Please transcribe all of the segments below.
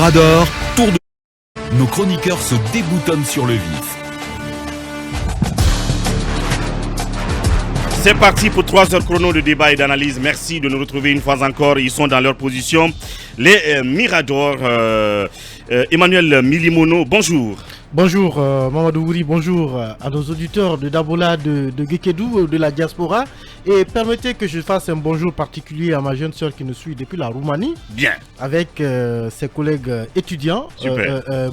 Mirador, tour de... Nos chroniqueurs se déboutonnent sur le vif. C'est parti pour 3 heures chrono de débat et d'analyse. Merci de nous retrouver une fois encore. Ils sont dans leur position. Les Mirador, Emmanuel Milimono, bonjour. Bonjour Mamadou Wouri, bonjour à nos auditeurs de Dabola, de Guékédou, de la diaspora. Et permettez que je fasse un bonjour particulier à ma jeune sœur qui nous suit depuis la Roumanie. Bien. Avec ses collègues étudiants,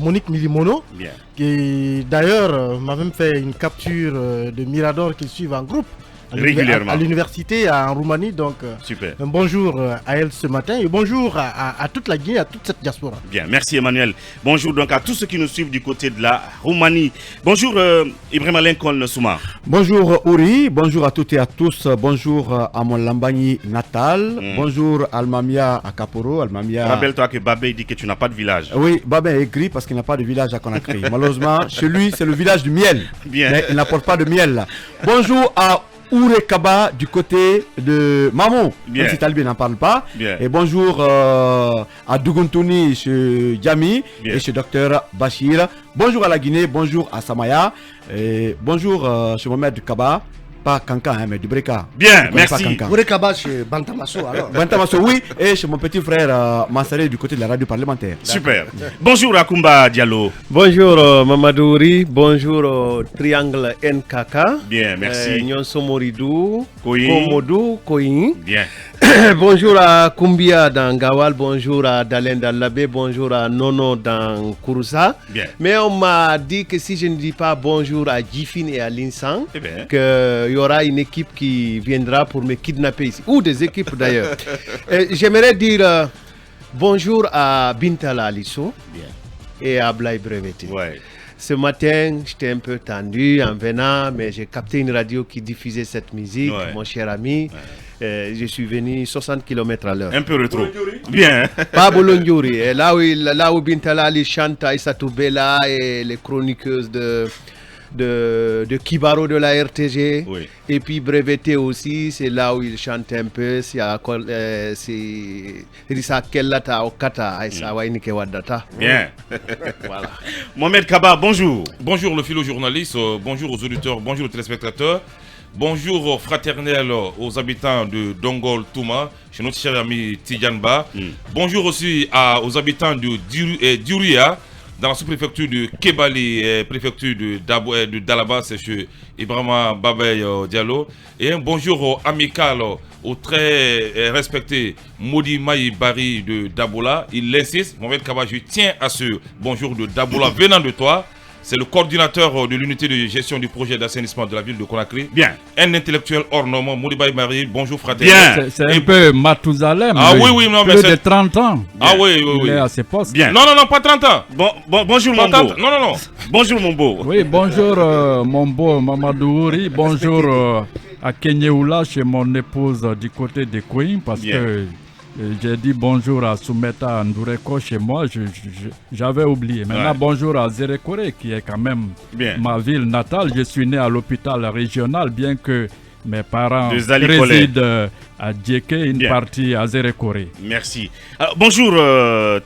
Monique Milimono. Bien. Qui d'ailleurs m'a même fait une capture de Mirador qu'ils suivent en groupe. Régulièrement. À l'université en Roumanie, donc super. Un bonjour à elle ce matin et bonjour à toute la Guinée, à toute cette diaspora. Bien, merci Emmanuel. Bonjour donc à tous ceux qui nous suivent du côté de la Roumanie. Bonjour Ibrahim Lincoln Souma. Bonjour Ouri, bonjour à toutes et à tous, bonjour à mon Lambani natal, bonjour Almamia à Kaporo, Almamia... Rappelle-toi que Babé dit que tu n'as pas de village. Oui, Babé est gris parce qu'il n'a pas de village à Conakry. Malheureusement, chez lui c'est le village du miel, bien. Mais il n'apporte pas de miel là. Bonjour à Ourekaba du côté de Mamou, même si Talibé n'en parle pas. Bien. Et bonjour à Dougountouni chez Djami et chez Dr Bachir. Bonjour à la Guinée, bonjour à Samaya. Et bonjour chez Mohamed Kaba. Pas Kanka, mais du Breka. Bien, merci. Ourekaba chez Bantamasso alors. Bantamasso, oui. Et chez mon petit frère Massaré du côté de la radio parlementaire. Super. Bonjour Akumba Diallo. Bonjour Mamadou Wouri. Bonjour Triangle NKK. Bien, merci. Nyonso Moridou. Koyi. Komodou Koyi. Bien. Bonjour à Kumbia dans Gawal, bonjour à Dalen dans Labé, bonjour à Nono dans Kouroussa. Bien. Mais on m'a dit que si je ne dis pas bonjour à Jifin et à Linsan, qu'il y aura une équipe qui viendra pour me kidnapper ici, ou des équipes d'ailleurs. J'aimerais dire bonjour à Bintala Alisso et à Blaye Breveté. Ouais. Ce matin, j'étais un peu tendu en venant, mais j'ai capté une radio qui diffusait cette musique, mon cher ami. Je suis venu 60 km à l'heure. Un peu rétro. Bien. Pas Bolondiori. Là où Bintala Ali chante Aïssatou Bella et les chroniqueuses de Kibaro de la RTG. Oui. Et puis Breveté aussi, c'est là où il chante un peu. C'est Rissa Kellata Okata Aïssa Wainike Wadata. Bien. Voilà. Mohamed Kaba, bonjour. Bonjour le philo-journaliste, bonjour aux auditeurs, bonjour aux téléspectateurs. Bonjour fraternel aux habitants de Dongol Touma, chez notre cher ami Tidjanba. Bonjour aussi aux habitants de Duria, dans la sous-préfecture de Kebali, préfecture de Dalaba, c'est chez Ibrahima Babay Diallo. Et un bonjour amical au très respecté Modi Maï Bari de Dabola. Il insiste, Mohamed Kaba, je tiens à ce bonjour de Dabola venant de toi. C'est le coordinateur de l'unité de gestion du projet d'assainissement de la ville de Conakry. Bien. Un intellectuel hors norme, Modibaï Marie. Bonjour, frère. Bien. C'est un peu Mathusalem. Ah oui, non, mais plus de 30 ans. Bien. Ah oui. Il est à ses postes. Bien. Non, pas 30 ans. Bonjour, mon beau. Non. Bonjour, mon beau. Oui, bonjour, mon beau Mamadou Wouri. Bonjour à Kenyeoula, chez mon épouse du côté de Kouin, parce que j'ai dit bonjour à Soumeta Ndoureko chez moi, j'avais oublié. Maintenant, bonjour à Zérekore, qui est quand même ma ville natale. Je suis né à l'hôpital régional, bien que mes parents résident à Djeke, une partie à Zérekore. Merci. Alors, bonjour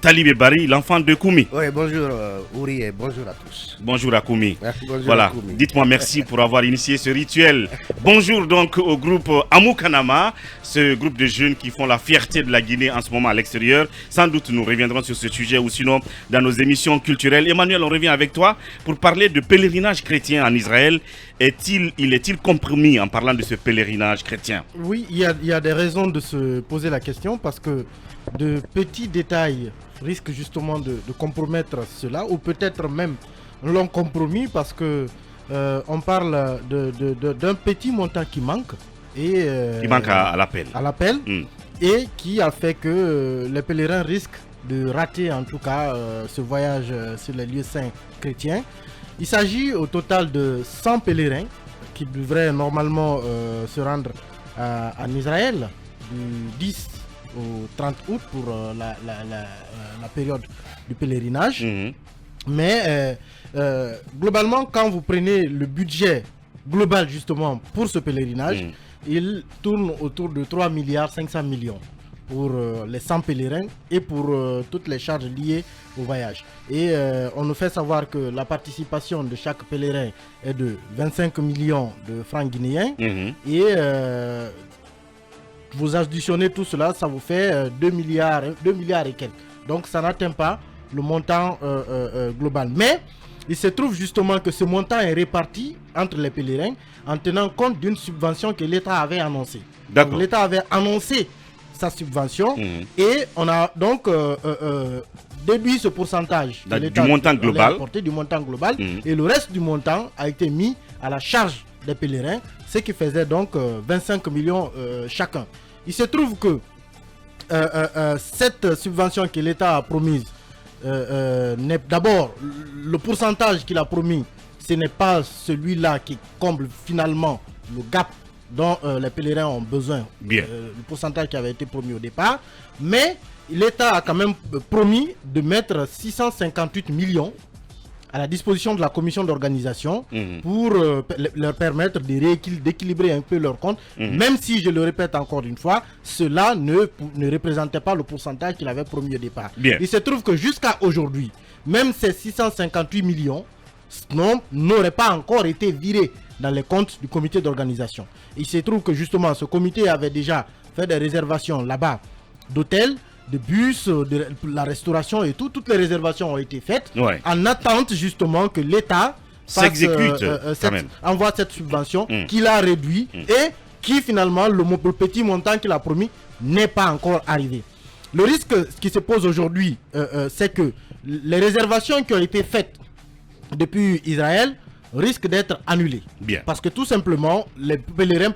Talibé Bari, l'enfant de Koumi. Oui, bonjour Ouri et bonjour à tous. Bonjour à Koumi. Bonjour voilà, à Koumi. Dites-moi merci pour avoir initié ce rituel. Bonjour donc au groupe Amoukanama, ce groupe de jeunes qui font la fierté de la Guinée en ce moment à l'extérieur. Sans doute nous reviendrons sur ce sujet ou sinon dans nos émissions culturelles. Emmanuel, on revient avec toi pour parler de pèlerinage chrétien en Israël. Est-il compromis en parlant de ce pèlerinage chrétien? Oui, il y a des raisons de se poser la question parce que de petits détails risquent justement de compromettre cela ou peut-être même l'ont compromis parce que on parle d'un petit montant qui manque. Qui manque à l'appel. Et qui a fait que les pèlerins risquent de rater en tout cas ce voyage sur les lieux saints chrétiens. Il s'agit au total de 100 pèlerins qui devraient normalement se rendre en Israël du 10 au 30 août pour la période du pèlerinage. Mais globalement, quand vous prenez le budget global justement pour ce pèlerinage, il tourne autour de 3 milliards 500 millions. pour les 100 pèlerins et pour toutes les charges liées au voyage. Et on nous fait savoir que la participation de chaque pèlerin est de 25 millions de francs guinéens. Et vous additionnez tout cela, ça vous fait 2 milliards et quelques. Donc ça n'atteint pas le montant global. Mais il se trouve justement que ce montant est réparti entre les pèlerins en tenant compte d'une subvention que l'État avait annoncée. Donc l'État avait annoncé sa subvention et on a donc déduit ce pourcentage du montant global, et le reste du montant a été mis à la charge des pèlerins, ce qui faisait donc 25 millions chacun. Il se trouve que cette subvention que l'État a promise, d'abord le pourcentage qu'il a promis, ce n'est pas celui-là qui comble finalement le gap dont les pèlerins ont besoin, le pourcentage qui avait été promis au départ, mais l'État a quand même promis de mettre 658 millions à la disposition de la commission d'organisation pour leur permettre d'équilibrer un peu leur compte, même si, je le répète encore une fois, cela ne représentait pas le pourcentage qu'il avait promis au départ. Il se trouve que jusqu'à aujourd'hui, même ces 658 millions n'auraient pas encore été virés dans les comptes du comité d'organisation. Il se trouve que justement ce comité avait déjà fait des réservations là-bas d'hôtels, de bus, de la restauration et tout. Toutes les réservations ont été faites en attente justement que l'État envoie cette subvention qu'il a réduit et qui finalement, le petit montant qu'il a promis n'est pas encore arrivé. Le risque qui se pose aujourd'hui, c'est que les réservations qui ont été faites depuis Israël risquent d'être annulées. Parce que tout simplement, les pèlerins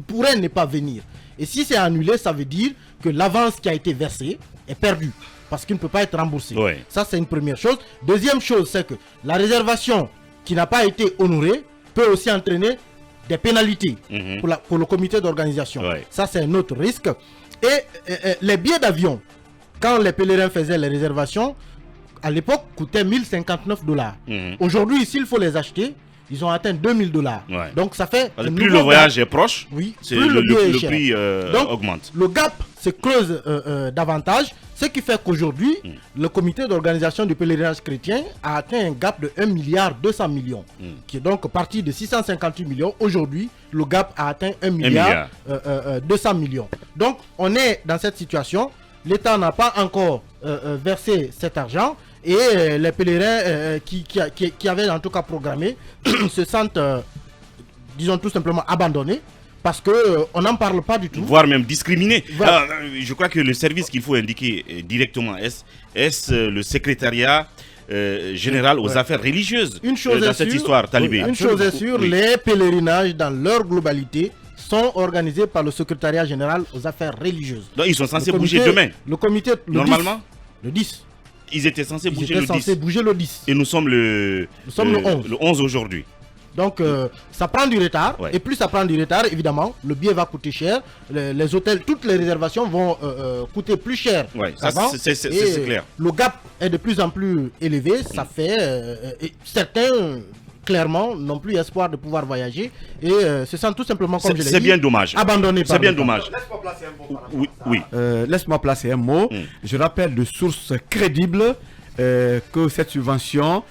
pourraient ne pas venir. Et si c'est annulé, ça veut dire que l'avance qui a été versée est perdue. Parce qu'il ne peut pas être remboursé. Ça, c'est une première chose. Deuxième chose, c'est que la réservation qui n'a pas été honorée peut aussi entraîner des pénalités pour le comité d'organisation. Ça, c'est un autre risque. Et les billets d'avion, quand les pèlerins faisaient les réservations, à l'époque, coûtaient $1059. Aujourd'hui, s'il faut les acheter, ils ont atteint $2000. Donc ça fait... Plus le voyage est proche, plus le prix augmente. Le gap se creuse davantage, ce qui fait qu'aujourd'hui, le comité d'organisation du pèlerinage chrétien a atteint un gap de 1,2 milliard, qui est donc parti de 658 millions. Aujourd'hui, le gap a atteint 1,2 milliard. Donc on est dans cette situation. L'État n'a pas encore versé cet argent. Et les pèlerins qui avaient en tout cas programmé se sentent, disons tout simplement, abandonnés parce qu'on n'en parle pas du tout. Voire même discriminés. Je crois que le service qu'il faut indiquer directement, est-ce le secrétariat général aux affaires religieuses dans cette histoire talibée. Une chose est sûre, les pèlerinages dans leur globalité sont organisés par le secrétariat général aux affaires religieuses. Donc ils sont censés bouger demain. Le comité, normalement, le 10. Ils étaient censés bouger le 10. Et nous sommes le 11 aujourd'hui. Donc ça prend du retard. Et plus ça prend du retard, évidemment, le billet va coûter cher. Les hôtels, toutes les réservations vont coûter plus cher. C'est clair. Le gap est de plus en plus élevé. Ça fait... certains... clairement, n'ont plus espoir de pouvoir voyager et se sentent tout simplement, comme je l'ai dit, c'est bien dommage. Abandonnés. C'est bien dommage. Laisse-moi placer un mot. Laisse-moi placer un mot. Je rappelle de sources crédibles que cette subvention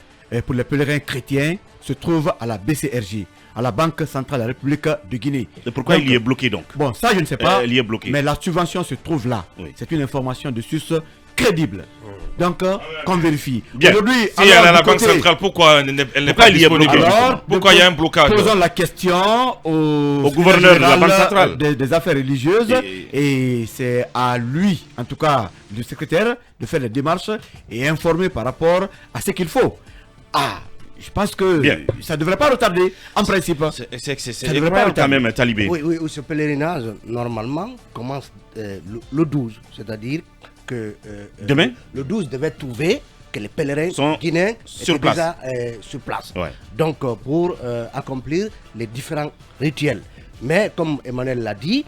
pour les pèlerins chrétiens se trouve à la BCRG, à la Banque Centrale de la République de Guinée. Et pourquoi il y est bloqué donc? Bon, ça je ne sais pas. Il y est bloqué. Mais la subvention se trouve là. C'est une information de source crédible. Donc, qu'on vérifie. Aujourd'hui, si elle est à la Banque Centrale, pourquoi elle n'est pas disponible? Pourquoi il y a un blocage? Posons la question au gouverneur de la Banque Centrale des affaires religieuses. Et c'est à lui, en tout cas, le secrétaire, de faire les démarches et informer par rapport à ce qu'il faut. Je pense que ça ne devrait pas retarder, en principe. C'est incroyable quand même, talibé. Oui, ce pèlerinage, normalement, commence le 12, c'est-à-dire que demain, le 12 devait trouver que les pèlerins guinéens sur place. Déjà sur place. Donc pour accomplir les différents rituels. Mais comme Emmanuel l'a dit,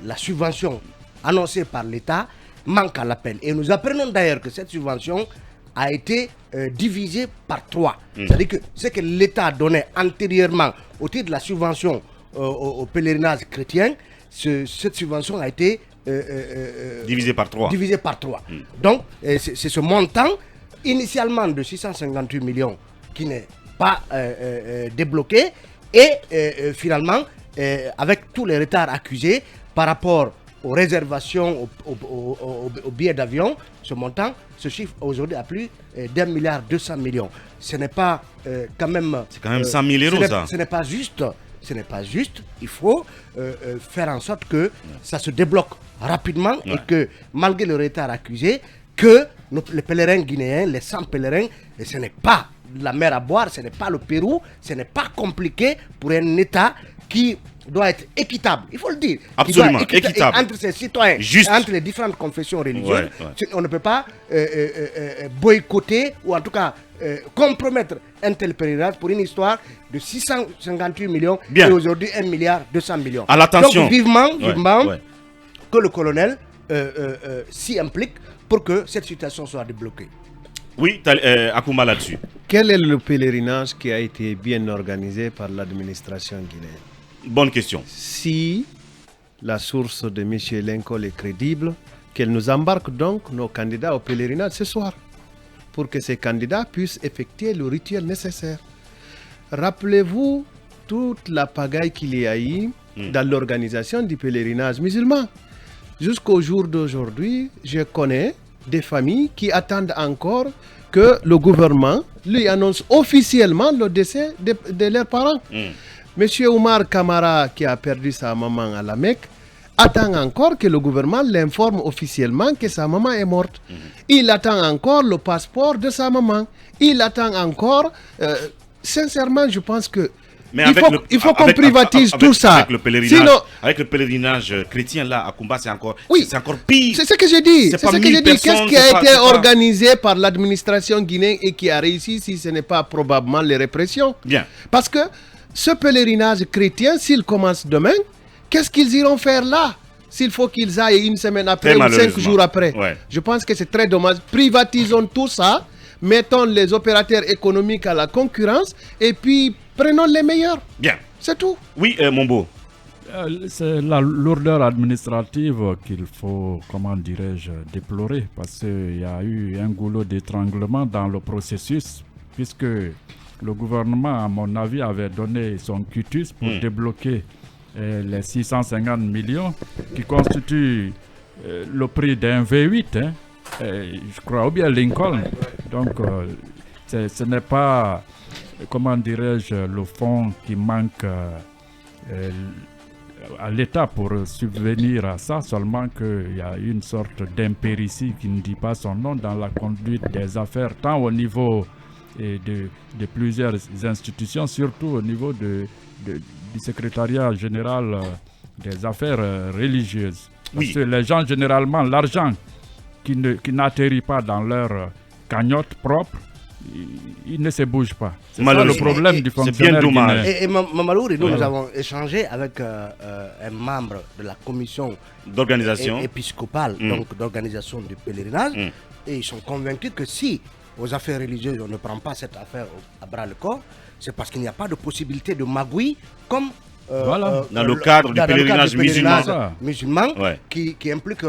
la subvention annoncée par l'État manque à l'appel. Et nous apprenons d'ailleurs que cette subvention a été divisée par 3. C'est-à-dire que ce que l'État donnait antérieurement au titre de la subvention au pèlerinage chrétien, cette subvention a été divisé par 3. Divisé par 3. Donc, c'est ce montant initialement de 658 millions qui n'est pas débloqué et finalement, avec tous les retards accusés par rapport aux réservations, aux billets d'avion, ce montant se chiffre aujourd'hui à plus d'1,2 milliard. Ce n'est pas quand même... C'est quand même 100 000 euros, ça. Ce n'est pas juste. Ce n'est pas juste. Il faut faire en sorte que ça se débloque rapidement et que, malgré le retard accusé, que les pèlerins guinéens, les 100 pèlerins, et ce n'est pas la mer à boire, ce n'est pas le Pérou, ce n'est pas compliqué pour un État qui doit être équitable, il faut le dire. Absolument, équitable. Entre ses citoyens, entre les différentes confessions religieuses. On ne peut pas boycotter ou en tout cas compromettre un tel pèlerinage pour une histoire de 658 millions et aujourd'hui 1,2 milliard. À l'attention. Donc vivement que le colonel s'y implique pour que cette situation soit débloquée. Oui, Akouma là-dessus. Quel est le pèlerinage qui a été bien organisé par l'administration guinéenne? Bonne question. Si la source de M. Lincoln est crédible, qu'elle nous embarque donc nos candidats au pèlerinage ce soir, pour que ces candidats puissent effectuer le rituel nécessaire. Rappelez-vous toute la pagaille qu'il y a eu dans l'organisation du pèlerinage musulman. Jusqu'au jour d'aujourd'hui, je connais des familles qui attendent encore que le gouvernement lui annonce officiellement le décès de leurs parents. Monsieur Oumar Kamara, qui a perdu sa maman à la Mecque, attend encore que le gouvernement l'informe officiellement que sa maman est morte. Il attend encore le passeport de sa maman. Il attend encore... sincèrement, je pense que il faut qu'on privatise tout ça. Avec le pèlerinage chrétien là, à Kumba, c'est encore pire. C'est ce que j'ai dit. Qu'est-ce qui a été organisé par l'administration guinéenne et qui a réussi si ce n'est pas probablement les répressions? Bien. Parce que ce pèlerinage chrétien, s'il commence demain, qu'est-ce qu'ils iront faire là? S'il faut qu'ils aillent une semaine après ou 5 jours après. Je pense que c'est très dommage. Privatisons tout ça. Mettons les opérateurs économiques à la concurrence et puis prenons les meilleurs. Bien. C'est tout. Oui, Mombo. C'est la lourdeur administrative qu'il faut, comment dirais-je, déplorer parce qu'il y a eu un goulot d'étranglement dans le processus puisque le gouvernement, à mon avis, avait donné son cutus pour débloquer les 650 millions qui constituent le prix d'un V8. Je crois, ou bien Lincoln. Donc, ce n'est pas, comment dirais-je, le fonds qui manque à l'État pour subvenir à ça, seulement qu'il y a une sorte d'impéritie qui ne dit pas son nom dans la conduite des affaires, tant au niveau de plusieurs institutions, surtout au niveau du secrétariat général des affaires religieuses. Parce que les gens, généralement, l'argent qui n'atterrit pas dans leur cagnotte propre, il ne se bouge pas. C'est ça le problème du fonctionnaire guinéen. Et Mamalouri, nous avons échangé avec un membre de la commission d'organisation épiscopale, donc d'organisation du pèlerinage, et ils sont convaincus que si aux affaires religieuses on ne prend pas cette affaire à bras le corps, c'est parce qu'il n'y a pas de possibilité de magouille comme dans le cadre du pèlerinage musulman qui implique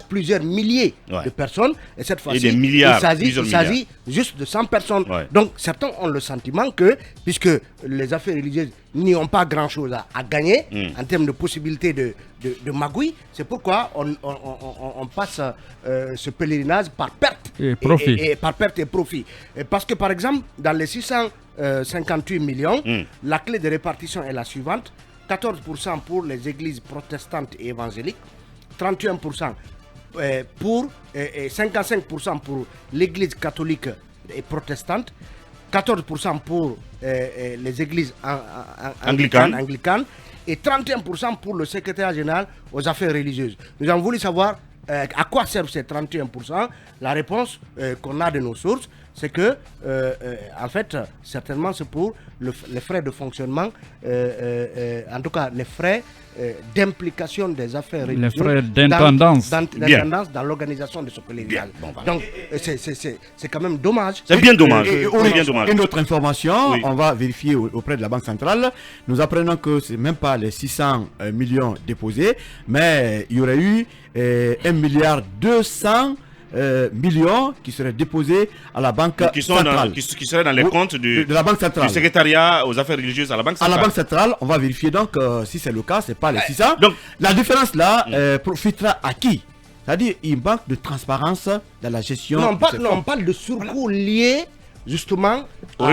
plusieurs milliers de personnes et cette fois-ci il s'agit juste de 100 personnes. Donc certains ont le sentiment que puisque les affaires religieuses n'y ont pas grand-chose à gagner en termes de possibilités de magouille, c'est pourquoi on passe ce pèlerinage par perte et profit. Et par perte et profit. Et parce que par exemple dans les 658 millions, la clé de répartition est la suivante: 14% pour les églises protestantes et évangéliques, 31% et 55% pour l'église catholique et protestante, 14% pour les églises anglicanes et 31% pour le secrétaire général aux affaires religieuses. Nous avons voulu savoir À quoi servent ces 31%? La réponse qu'on a de nos sources, c'est que, en fait, certainement, c'est pour les frais de fonctionnement, en tout cas, les frais d'implication des affaires religieuses. Les frais d'intendance. Dans l'organisation de ce pèlerinage. Donc, c'est quand même dommage. C'est bien dommage. Une autre information, on va vérifier auprès de la Banque centrale. Nous apprenons que ce n'est même pas les 600 millions déposés, mais il y aurait eu 1,2 milliard millions qui seraient déposés à la Banque centrale. Qui seraient dans les comptes de la Banque centrale. Du secrétariat aux affaires religieuses à la Banque centrale. À la Banque centrale, on va vérifier donc si c'est le cas, c'est pas les 600. Donc la différence là profitera à qui? C'est-à-dire il manque de transparence dans la gestion. Non, on parle de surcoût lié justement au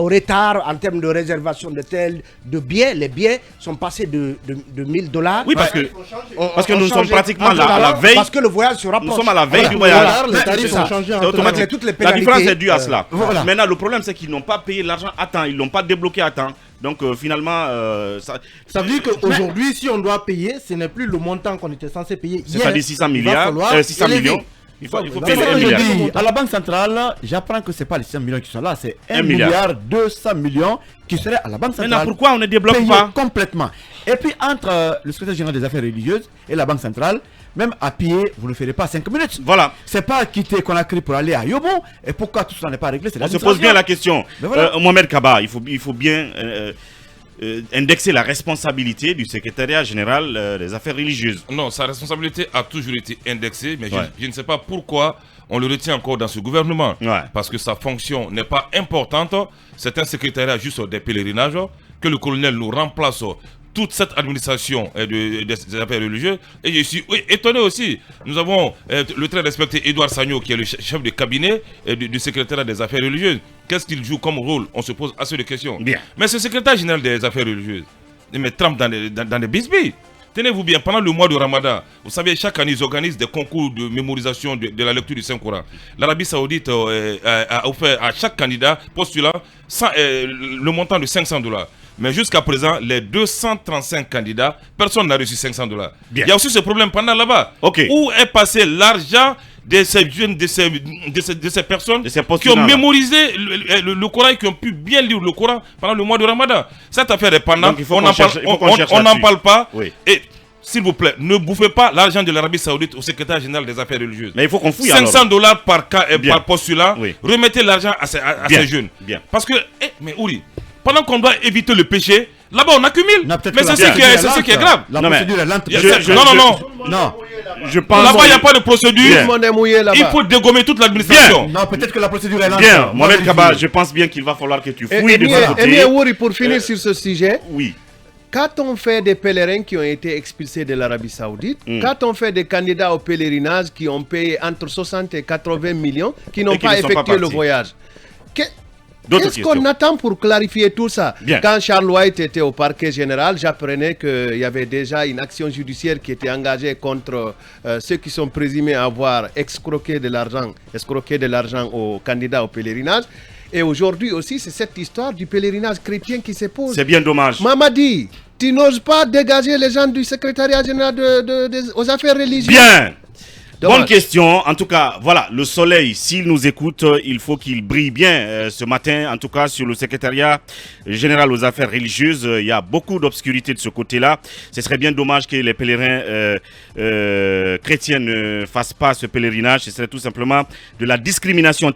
retard en termes de réservation de billets. Les billets sont passés de $1000. Oui, parce que nous sommes pratiquement là à la veille. Parce que le voyage se rapproche. Nous sommes à la veille du voyage. Les tarifs sont changés. Automatique. La différence est due à cela. Maintenant, le problème, c'est qu'ils n'ont pas payé l'argent à temps. Ils ne l'ont pas débloqué à temps. Donc finalement, ça veut dire qu'aujourd'hui, si on doit payer, ce n'est plus le montant qu'on était censé payer. C'est-à-dire 600 millions. Il faut payer les 1 milliard. À la Banque centrale, j'apprends que ce n'est pas les 600 millions qui sont là, c'est 1,2 milliard qui seraient à la Banque centrale. Maintenant, pourquoi on ne débloque pas complètement? Et puis, entre le secrétaire général des affaires religieuses et la Banque centrale, même à pied, vous ne ferez pas 5 minutes. Voilà. C'est pas quitter Conakry pour aller à Yobon. Et pourquoi tout ça n'est pas réglé? On se pose bien la question. Voilà. Mohamed Kaba, il faut bien indexer la responsabilité du secrétariat général des affaires religieuses. Non, sa responsabilité a toujours été indexée, mais je ne sais pas pourquoi on le retient encore dans ce gouvernement. Parce que sa fonction n'est pas importante. C'est un secrétariat juste des pèlerinages, que le colonel nous remplace toute cette administration des affaires religieuses. Et je suis étonné aussi. Nous avons le très respecté Edouard Sagno, qui est le chef de cabinet du secrétariat des affaires religieuses. Qu'est-ce qu'il joue comme rôle? On se pose assez de questions. Bien. Mais ce secrétaire général des affaires religieuses, il me trempe dans les bisbilles. Tenez-vous bien, pendant le mois de Ramadan, vous savez, chaque année, ils organisent des concours de mémorisation de la lecture du Saint-Coran. L'Arabie Saoudite a offert à chaque candidat postulant le montant de $500. Mais jusqu'à présent, les 235 candidats, personne n'a reçu $500. Il y a aussi ce problème pendant là-bas. Où est passé l'argent de ces jeunes, de ces personnes qui ont mémorisé le Coran et qui ont pu bien lire le Coran pendant le mois de Ramadan? Cette affaire est pendant, on n'en parle pas. Et s'il vous plaît, ne bouffez pas l'argent de l'Arabie Saoudite au secrétaire général des affaires religieuses. Mais il faut qu'on fouille $500 par postulat. Remettez l'argent à ces jeunes. Parce que, mais Ouri, pendant qu'on doit éviter le péché, là-bas on accumule. Mais c'est ce qui est grave. La procédure est lente. Non. Je pense là-bas il n'y a pas de procédure. Il faut dégommer toute l'administration. Non, peut-être que la procédure est lente. Bien, Mohamed Kaba, je pense bien qu'il va falloir que tu fouilles de ton côté. Et Wouri, pour finir sur ce sujet. Oui. Quand on fait des pèlerins qui ont été expulsés de l'Arabie Saoudite, quand on fait des candidats au pèlerinage qui ont payé entre 60 et 80 millions, qui n'ont pas effectué le voyage, qu'est-ce qu'on attend pour clarifier tout ça? Quand Charles White était au parquet général, j'apprenais qu'il y avait déjà une action judiciaire qui était engagée contre ceux qui sont présumés avoir escroqué de l'argent aux candidats au pèlerinage. Et aujourd'hui aussi, c'est cette histoire du pèlerinage chrétien qui se pose. C'est bien dommage. Mamadi, tu n'oses pas dégager les gens du secrétariat général aux affaires religieuses? Bien. Bonne question. En tout cas, voilà, le soleil, s'il nous écoute, il faut qu'il brille bien ce matin. En tout cas, sur le secrétariat général aux affaires religieuses, il y a beaucoup d'obscurité de ce côté-là. Ce serait bien dommage que les pèlerins chrétiens ne fassent pas ce pèlerinage. Ce serait tout simplement de la discrimination